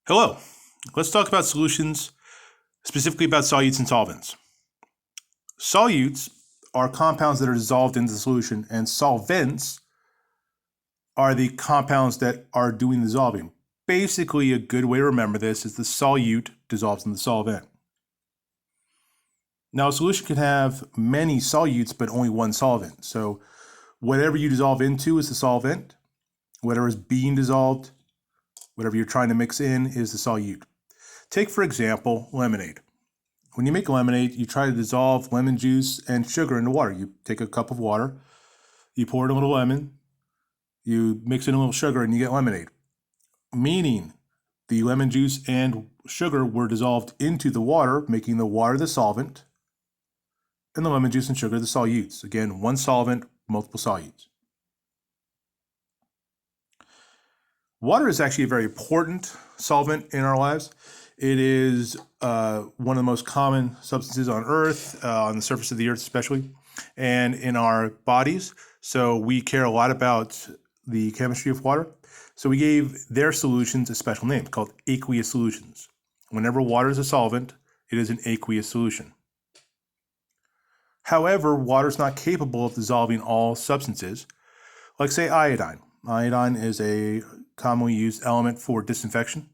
Hello, let's talk about solutions, specifically about solutes and solvents. Solutes are compounds that are dissolved into the solution, and solvents are the compounds that are doing the dissolving. Basically, a good way to remember this is the solute dissolves in the solvent. Now, a solution can have many solutes, but only one solvent. So whatever you dissolve into is the solvent. Whatever is being dissolved, whatever you're trying to mix in is the solute. Take, for example, lemonade. When you make lemonade, you try to dissolve lemon juice and sugar into water. You take a cup of water, you pour in a little lemon, you mix in a little sugar, and you get lemonade. Meaning the lemon juice and sugar were dissolved into the water, making the water the solvent, and the lemon juice and sugar the solutes. Again, one solvent, multiple solutes. Water is actually a very important solvent in our lives. It is one of the most common substances on Earth, on the surface of the Earth especially, and in our bodies. So we care a lot about the chemistry of water. So we gave their solutions a special name called aqueous solutions. Whenever water is a solvent, it is an aqueous solution. However, water is not capable of dissolving all substances, like say iodine. Iodine is a commonly used element for disinfection,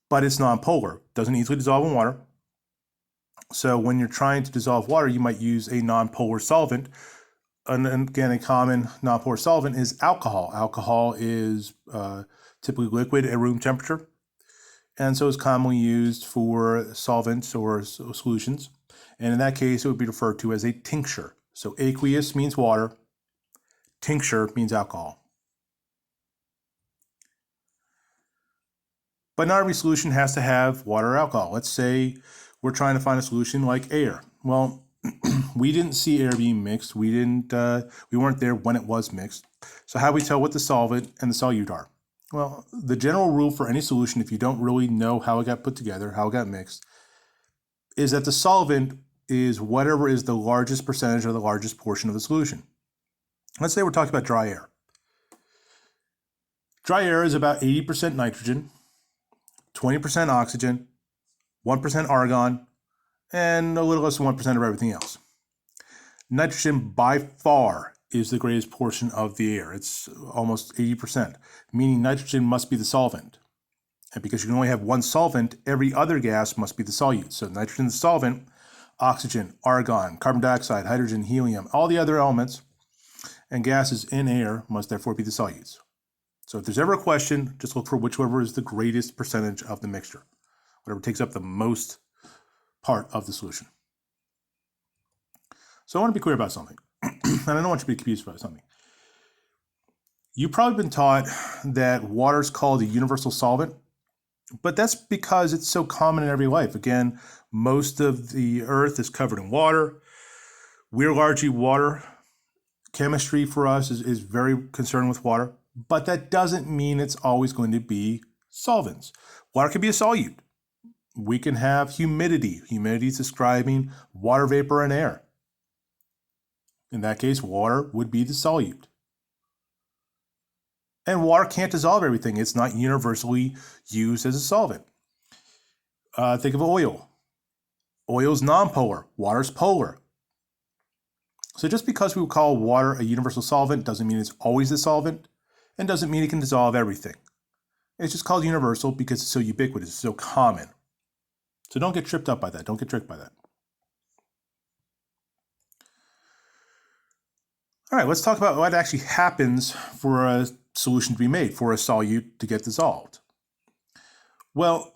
but it's nonpolar. It doesn't easily dissolve in water. So when you're trying to dissolve water, you might use a nonpolar solvent. And again, a common nonpolar solvent is alcohol. Alcohol is typically liquid at room temperature, and so it's commonly used for solvents or solutions. And in that case, it would be referred to as a tincture. So aqueous means water, tincture means alcohol. But not every solution has to have water or alcohol. Let's say we're trying to find a solution like air. Well, we didn't see air being mixed. We weren't there when it was mixed. So how do we tell what the solvent and the solute are? Well, the general rule for any solution, if you don't really know how it got put together, how it got mixed, is that the solvent is whatever is the largest percentage or the largest portion of the solution. Let's say we're talking about dry air. Dry air is about 80% nitrogen, 20% oxygen, 1% argon, and a little less than 1% of everything else. Nitrogen by far is the greatest portion of the air. It's almost 80%, meaning nitrogen must be the solvent. And because you can only have one solvent, every other gas must be the solute. So nitrogen is the solvent, oxygen, argon, carbon dioxide, hydrogen, helium, all the other elements and gases in air must therefore be the solutes. So if there's ever a question, just look for whichever is the greatest percentage of the mixture, whatever takes up the most part of the solution. So I want to be clear about something, and I don't want you to be confused about something. You've probably been taught that water is called a universal solvent, but that's because it's so common in every life. Again, most of the earth is covered in water. We're largely water. Chemistry for us is very concerned with water, but that doesn't mean it's always going to be solvents. Water can be a solute. We can have humidity. Humidity is describing water vapor and air. In that case, water would be the solute. And water can't dissolve everything. It's not universally used as a solvent. Think of oil. Oil is nonpolar. Water is polar. So just because we call water a universal solvent doesn't mean it's always the solvent and doesn't mean it can dissolve everything. It's just called universal because it's so ubiquitous, it's so common. So don't get tripped up by that. Don't get tricked by that. All right, let's talk about what actually happens for a solution to be made, for a solute to get dissolved. Well,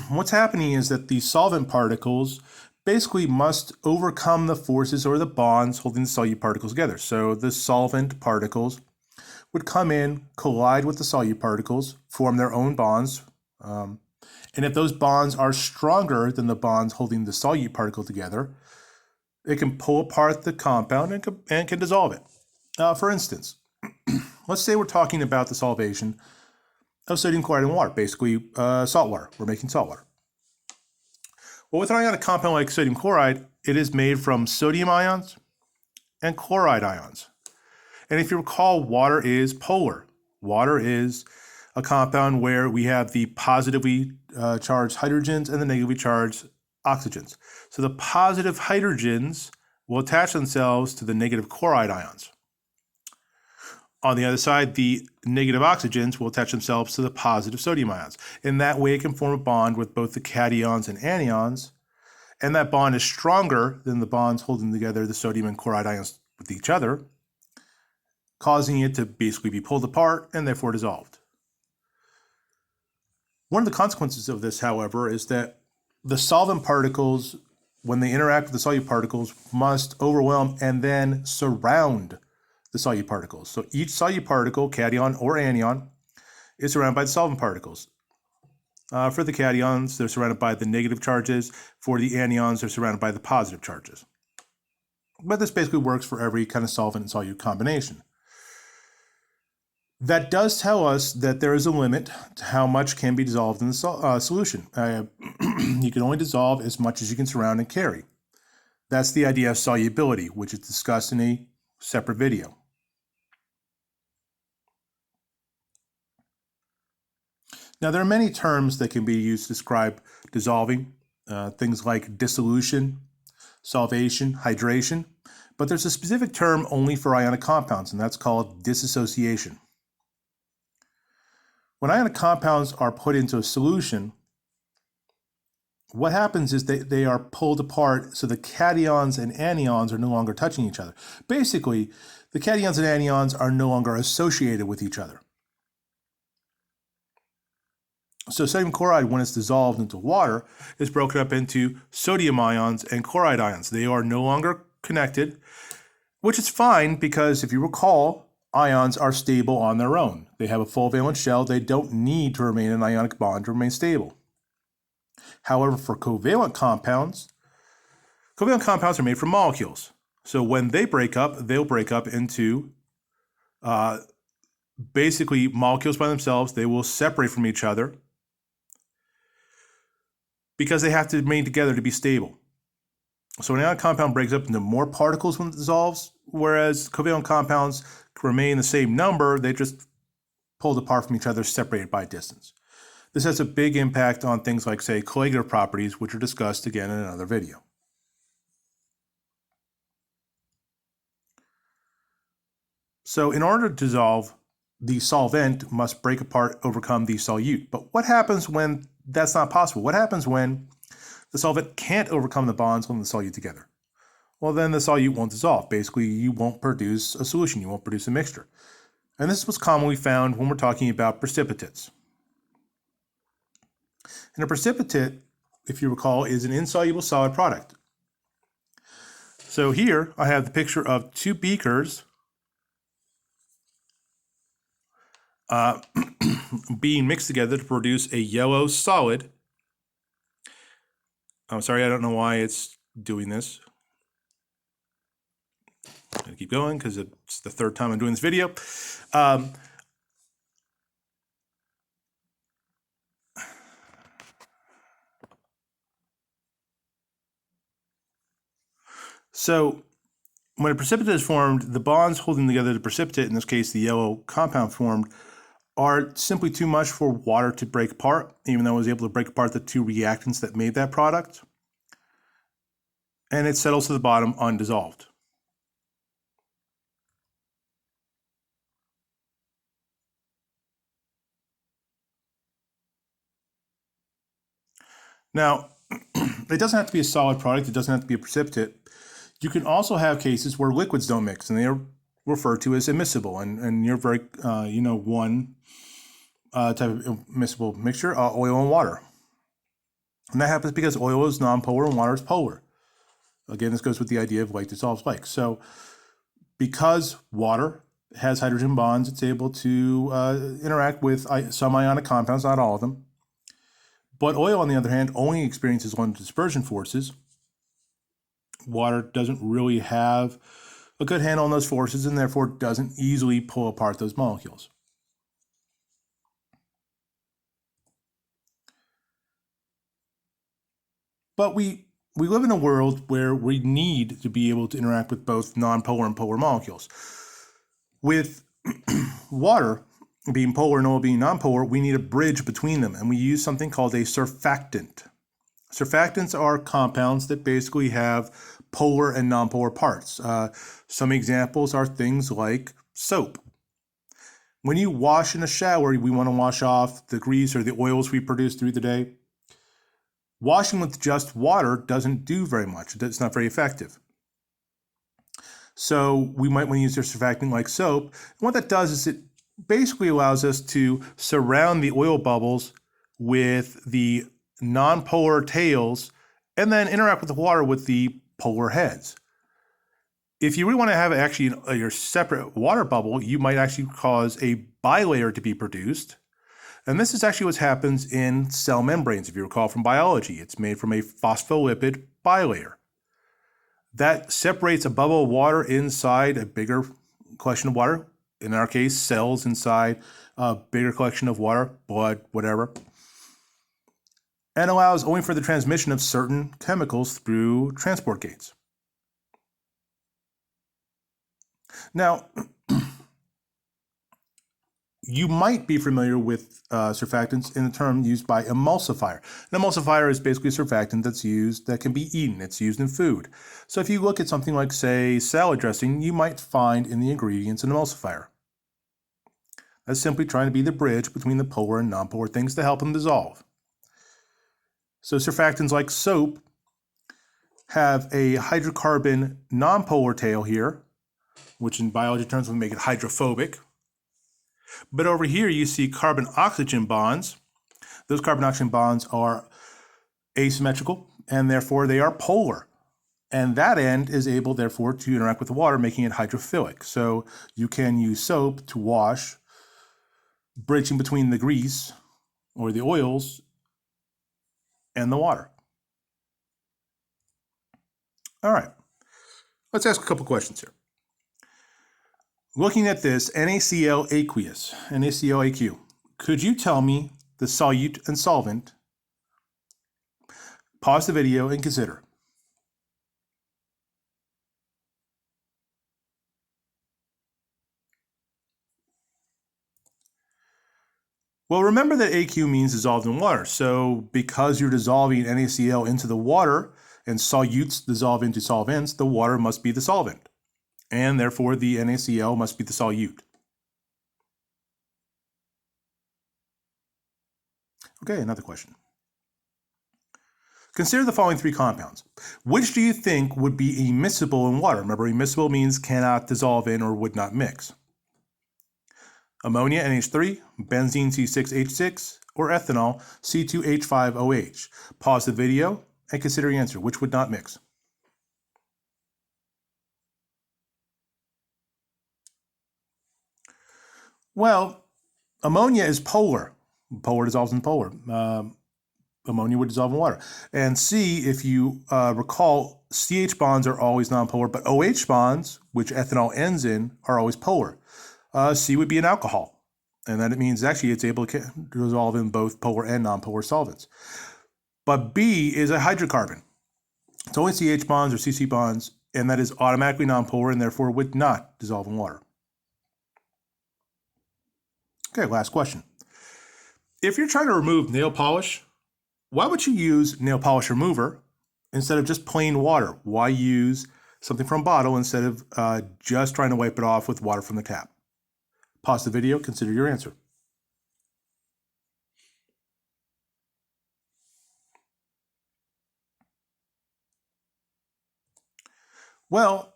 what's happening is that the solvent particles basically must overcome the forces or the bonds holding the solute particles together. So the solvent particles would come in, collide with the solute particles, form their own bonds. And if those bonds are stronger than the bonds holding the solute particle together, it can pull apart the compound and can dissolve it. For instance, let's say we're talking about the solvation of sodium chloride in water, basically salt water. We're making salt water. Well, with an ionic compound like sodium chloride, it is made from sodium ions and chloride ions. And if you recall, water is polar. Water is a compound where we have the positively charged hydrogens and the negatively charged oxygens. So the positive hydrogens will attach themselves to the negative chloride ions. On the other side, the negative oxygens will attach themselves to the positive sodium ions. In that way, it can form a bond with both the cations and anions, and that bond is stronger than the bonds holding together the sodium and chloride ions with each other, causing it to basically be pulled apart and therefore dissolved. One of the consequences of this, however, is that the solvent particles, when they interact with the solute particles, must overwhelm and then surround the solute particles. So each solute particle, cation or anion, is surrounded by the solvent particles. For the cations, they're surrounded by the negative charges. For the anions, they're surrounded by the positive charges. But this basically works for every kind of solvent and solute combination. That does tell us that there is a limit to how much can be dissolved in the solution. You can only dissolve as much as you can surround and carry. That's the idea of solubility, which is discussed in a separate video. Now, there are many terms that can be used to describe dissolving, things like dissolution, solvation, hydration, but there's a specific term only for ionic compounds, and that's called dissociation. When ionic compounds are put into a solution, what happens is they are pulled apart so the cations and anions are no longer touching each other. Basically, the cations and anions are no longer associated with each other. So sodium chloride, when it's dissolved into water, is broken up into sodium ions and chloride ions. They are no longer connected, which is fine because if you recall, ions are stable on their own. They have a full valence shell. They don't need to remain in an ionic bond to remain stable. However, for covalent compounds are made from molecules. So when they break up, they'll break up into basically molecules by themselves. They will separate from each other because they have to remain together to be stable. So an ionic compound breaks up into more particles when it dissolves, whereas covalent compounds remain the same number, they just pulled apart from each other, separated by distance. This has a big impact on things like, say, coagulative properties, which are discussed again in another video. So in order to dissolve, the solvent must break apart, overcome the solute. But what happens when that's not possible? What happens when the solvent can't overcome the bonds holding the solute together? Well, then the solute won't dissolve. Basically, you won't produce a solution. You won't produce a mixture. And this is what's commonly found when we're talking about precipitates. And a precipitate, if you recall, is an insoluble solid product. So here I have the picture of two beakers being mixed together to produce a yellow solid. I'm sorry, I don't know why it's doing this. I'm going to keep going because it's the third time I'm doing this video. So when a precipitate is formed, the bonds holding together the precipitate, in this case the yellow compound formed, are simply too much for water to break apart, even though it was able to break apart the two reactants that made that product. And it settles to the bottom undissolved. Now, it doesn't have to be a solid product. It doesn't have to be a precipitate. You can also have cases where liquids don't mix, and they are referred to as immiscible. And you're very, one type of immiscible mixture, oil and water. And that happens because oil is nonpolar and water is polar. Again, this goes with the idea of like dissolves like. So because water has hydrogen bonds, it's able to interact with some ionic compounds, not all of them. But oil, on the other hand, only experiences London dispersion forces. Water doesn't really have a good handle on those forces and therefore doesn't easily pull apart those molecules. But we live in a world where we need to be able to interact with both nonpolar and polar molecules. With water, being polar and oil being nonpolar, we need a bridge between them, and we use something called a surfactant. Surfactants are compounds that basically have polar and nonpolar parts. Some examples are things like soap. When you wash in a shower, we want to wash off the grease or the oils we produce through the day. Washing with just water doesn't do very much. It's not very effective. So we might want to use a surfactant like soap. And what that does is it basically allows us to surround the oil bubbles with the non-polar tails and then interact with the water with the polar heads. If you really want to have actually your separate water bubble, you might actually cause a bilayer to be produced. And this is actually what happens in cell membranes, if you recall from biology. It's made from a phospholipid bilayer. That separates a bubble of water inside a bigger collection of water, in our case, cells inside a bigger collection of water, blood, whatever, and allows only for the transmission of certain chemicals through transport gates. Now, you might be familiar with surfactants in the term used by emulsifier. An emulsifier is basically a surfactant that's used that can be eaten. It's used in food. So if you look at something like, say, salad dressing, you might find in the ingredients an emulsifier. That's simply trying to be the bridge between the polar and nonpolar things to help them dissolve. So surfactants like soap have a hydrocarbon nonpolar tail here, which in biology terms would make it hydrophobic. But over here you see carbon-oxygen bonds. Those carbon-oxygen bonds are asymmetrical, and therefore they are polar. And that end is able, therefore, to interact with the water, making it hydrophilic. So you can use soap to wash, bridging between the grease or the oils and the water. All right, let's ask a couple questions here. Looking at this NaCl aqueous, NaCl AQ, could you tell me the solute and solvent? Pause the video and consider. Well, remember that AQ means dissolved in water. So because you're dissolving NaCl into the water and solutes dissolve into solvents, the water must be the solvent. And therefore the NaCl must be the solute. Okay, another question. Consider the following three compounds. Which do you think would be immiscible in water? Remember, immiscible means cannot dissolve in or would not mix. Ammonia, NH3, benzene, C6H6, or ethanol, C2H5OH. Pause the video and consider your answer. Which would not mix? Well, ammonia is polar. Polar dissolves in polar. Ammonia would dissolve in water. And C, if you recall, CH bonds are always nonpolar, but OH bonds, which ethanol ends in, are always polar. C would be an alcohol. And then it means actually it's able to dissolve in both polar and nonpolar solvents. But B is a hydrocarbon. It's only CH bonds or CC bonds, and that is automatically nonpolar and therefore would not dissolve in water. Okay, last question. If you're trying to remove nail polish, why would you use nail polish remover instead of just plain water? Why use something from a bottle instead of just trying to wipe it off with water from the tap? Pause the video, consider your answer. Well,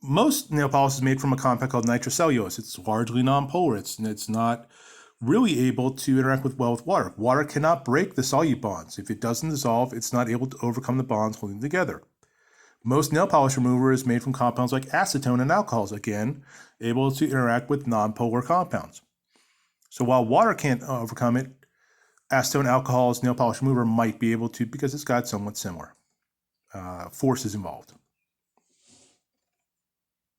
most nail polish is made from a compound called nitrocellulose. It's largely nonpolar. It's not really able to interact well with water. Water cannot break the solute bonds. If it doesn't dissolve, it's not able to overcome the bonds holding together. Most nail polish remover is made from compounds like acetone and alcohols, again, able to interact with nonpolar compounds. So while water can't overcome it, acetone, alcohols, nail polish remover might be able to because it's got somewhat similar forces involved.